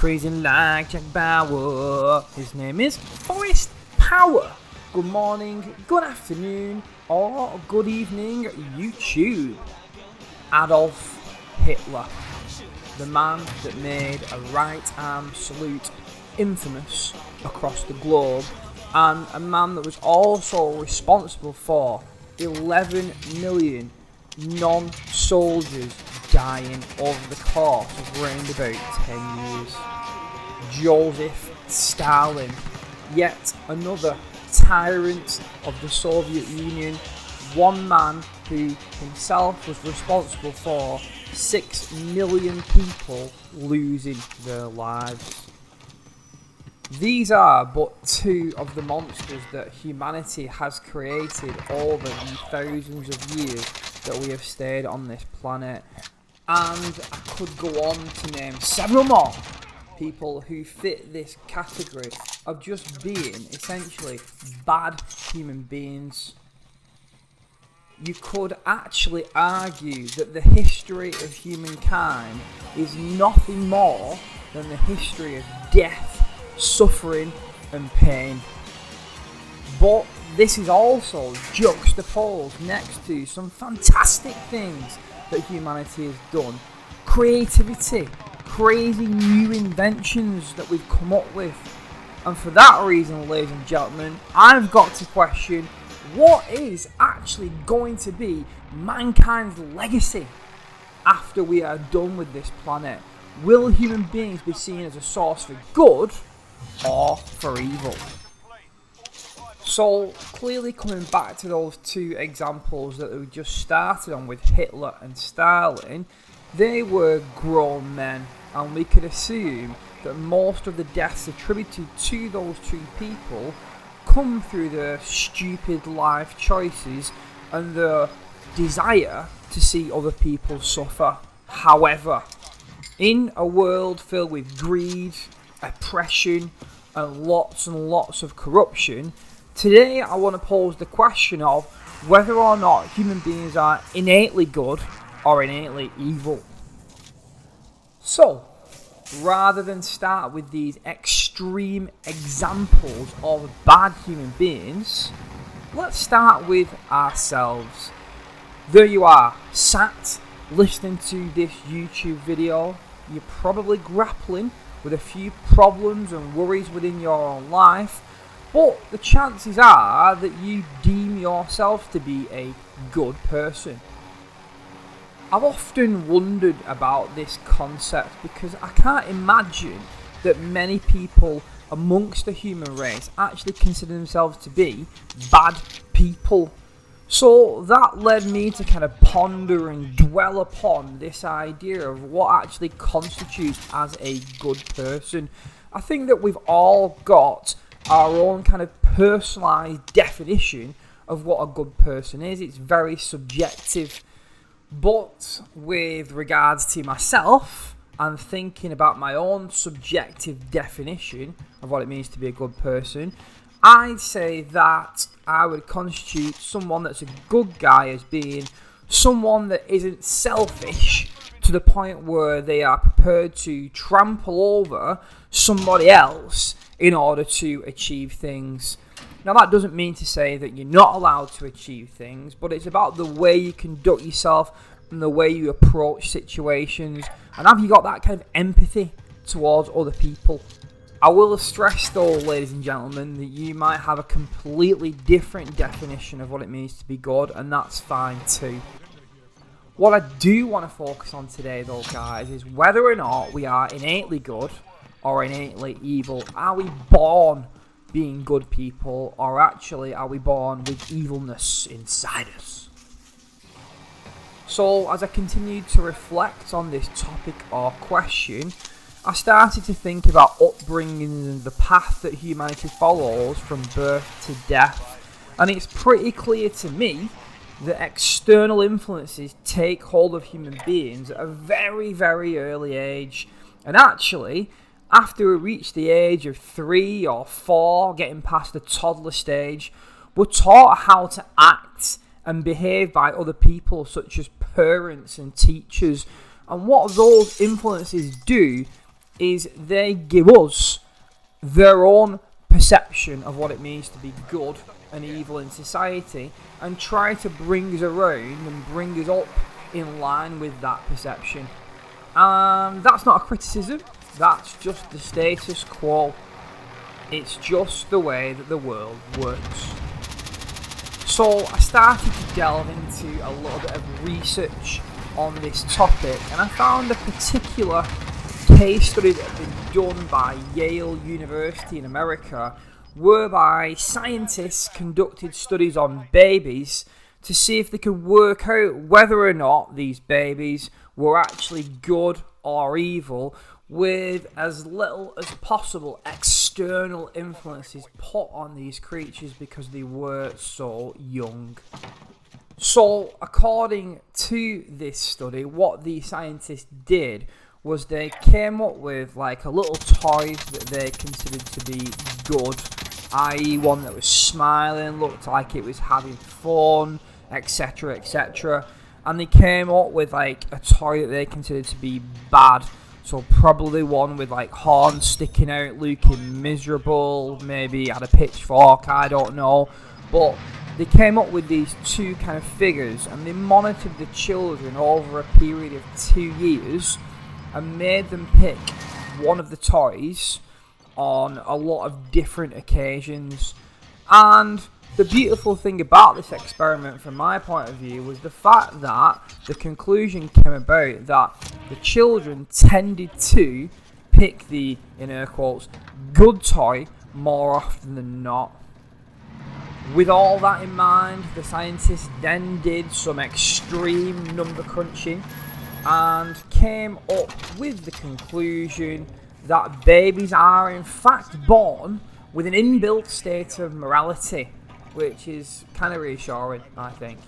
crazy like Jack Bauer. His name is Forrest Power. Good morning, good afternoon, or good evening, YouTube. Adolf Hitler, the man that made a right arm salute infamous across the globe, and a man that was also responsible for 11 million non-soldiers dying over the course of around about 10 years. Joseph Stalin, yet another tyrant of the Soviet Union, one man who himself was responsible for 6 million people losing their lives. These are but two of the monsters that humanity has created over the thousands of years that we have stayed on this planet. And I could go on to name several more people who fit this category of just being essentially bad human beings. You could actually argue that the history of humankind is nothing more than the history of death, suffering and pain. But this is also juxtaposed next to some fantastic things that humanity has done. Creativity, crazy new inventions that we've come up with. And for that reason, ladies and gentlemen, I've got to question what is actually going to be mankind's legacy after we are done with this planet. Will human beings be seen as a source for good or for evil? So clearly, coming back to those two examples that we just started on with Hitler and Stalin, they were grown men, and we could assume that most of the deaths attributed to those two people come through their stupid life choices and their desire to see other people suffer. However, in a world filled with greed, oppression and lots of corruption, today I want to pose the question of whether or not human beings are innately good or innately evil. So, rather than start with these extreme examples of bad human beings, let's start with ourselves. There you are, sat listening to this YouTube video. You're probably grappling with a few problems and worries within your own life, but the chances are that you deem yourself to be a good person. I've often wondered about this concept because I can't imagine that many people amongst the human race actually consider themselves to be bad people. So that led me to kind of ponder and dwell upon this idea of what actually constitutes as a good person. I think that we've all got our own kind of personalised definition of what a good person is. It's very subjective. But with regards to myself and thinking about my own subjective definition of what it means to be a good person, I'd say that I would constitute someone that's a good guy as being someone that isn't selfish to the point where they are prepared to trample over somebody else in order to achieve things. Now, that doesn't mean to say that you're not allowed to achieve things, but it's about the way you conduct yourself and the way you approach situations, and have you got that kind of empathy towards other people. I will stress though, ladies and gentlemen, that you might have a completely different definition of what it means to be good, and that's fine too. What I do want to focus on today though, guys, is whether or not we are innately good or innately evil. Are we born being good people, or actually are we born with evilness inside us? So as I continued to reflect on this topic or question, I started to think about upbringing and the path that humanity follows from birth to death, and it's pretty clear to me that external influences take hold of human beings at a very, very early age, and actually after we reach the age of 3 or 4, getting past the toddler stage, we're taught how to act and behave by other people such as parents and teachers, and what those influences do is they give us their own perception of what it means to be good and evil in society, and try to bring us around and bring us up in line with that perception. And that's not a criticism, that's just the status quo. It's just the way that the world works. So I started to delve into a little bit of research on this topic, and I found a particular case study that had been done by Yale University in America, whereby scientists conducted studies on babies to see if they could work out whether or not these babies were actually good or evil, with as little as possible external influences put on these creatures because they were so young. So, according to this study, what the scientists did was they came up with like a little toy that they considered to be good, i.e. one that was smiling, looked like it was having fun, etc, etc. And they came up with like a toy that they considered to be bad, so probably one with like horns sticking out, looking miserable, maybe had a pitchfork, I don't know. But they came up with these two kind of figures, and they monitored the children over a period of 2 years and made them pick one of the toys on a lot of different occasions. And the beautiful thing about this experiment from my point of view was the fact that the conclusion came about that the children tended to pick the, in air quotes, good toy more often than not. With all that in mind, the scientists then did some extreme number crunching and came up with the conclusion that babies are in fact born with an inbuilt state of morality, which is kind of reassuring, I think.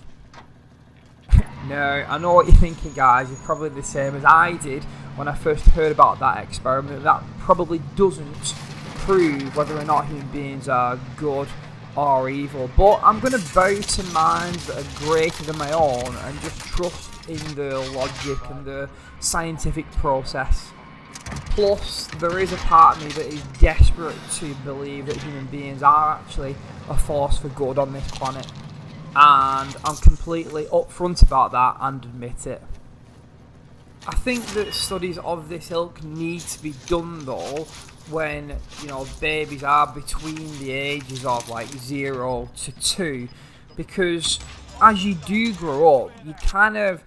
No, I know what you're thinking, guys. You're probably the same as I did when I first heard about that experiment. That probably doesn't prove whether or not human beings are good or evil, but I'm going to bow to minds that are greater than my own and just trust in the logic and the scientific process. Plus, there is a part of me that is desperate to believe that human beings are actually a force for good on this planet, and I'm completely upfront about that and admit it. I think that studies of this ilk need to be done though when, you know, babies are between the ages of like 0 to 2, because as you do grow up, you kind of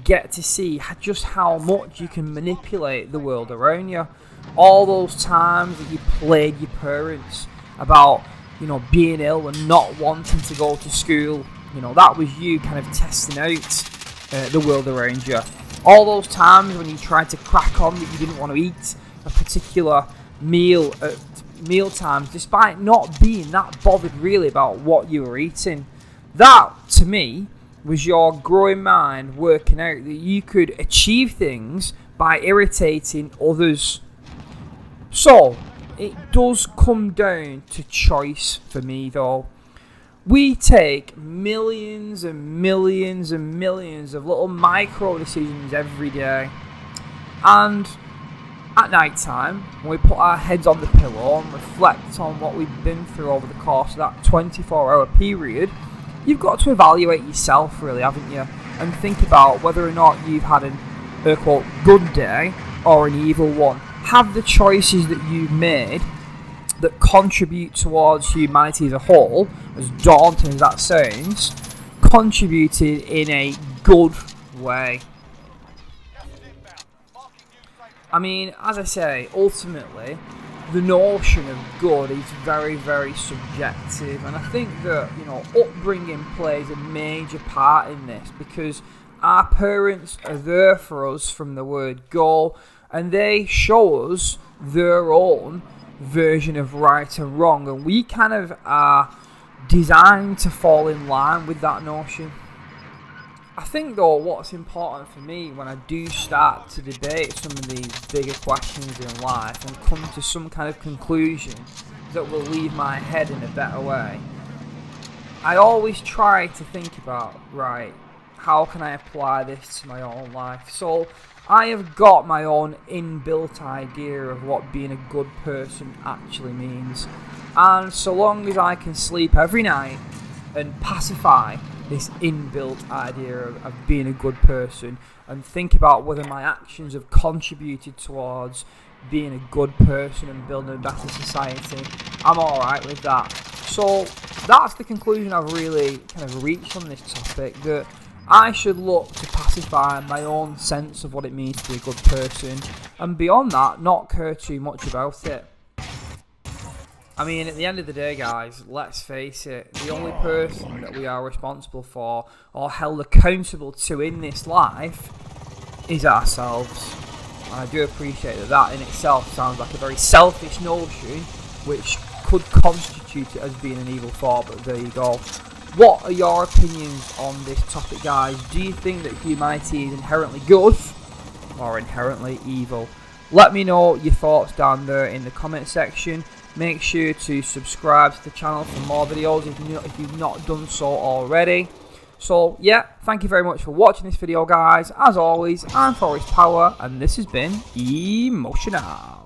get to see just how much you can manipulate the world around you. All those times that you played your parents about, you know, being ill and not wanting to go to school, you know, that was you kind of testing out the world around you. All those times when you tried to crack on that you didn't want to eat a particular meal at meal times, despite not being that bothered really about what you were eating. That, to me, was your growing mind working out that you could achieve things by irritating others. So, it does come down to choice for me though. We take millions and millions and millions of little micro decisions every day, and at night time, when we put our heads on the pillow and reflect on what we've been through over the course of that 24-hour period, you've got to evaluate yourself really, haven't you? And think about whether or not you've had an, quote, good day or an evil one. Have the choices that you've made that contribute towards humanity as a whole, as daunting as that sounds, contributed in a good way. I mean, as I say, ultimately, the notion of good is very, very subjective, and I think that, you know, upbringing plays a major part in this, because our parents are there for us from the word go, and they show us their own version of right and wrong, and we kind of are designed to fall in line with that notion. I think though what's important for me when I do start to debate some of these bigger questions in life and come to some kind of conclusion that will leave my head in a better way, I always try to think about, right, how can I apply this to my own life? So I have got my own inbuilt idea of what being a good person actually means. And so long as I can sleep every night and pacify this inbuilt idea of being a good person and think about whether my actions have contributed towards being a good person and building a better society, I'm alright with that. So that's the conclusion I've really kind of reached on this topic, that I should look to pacify my own sense of what it means to be a good person, and beyond that, not care too much about it. I mean, at the end of the day, guys, let's face it, the only person that we are responsible for or held accountable to in this life is ourselves. And I do appreciate that in itself sounds like a very selfish notion, which could constitute it as being an evil thought, but there you go. What are your opinions on this topic, guys? Do you think that humanity is inherently good or inherently evil? Let me know your thoughts down there in the comment section. Make sure to subscribe to the channel for more videos if you've not done so already. So yeah, thank you very much for watching this video, guys. As always, I'm Forest Power, and this has been Emotional.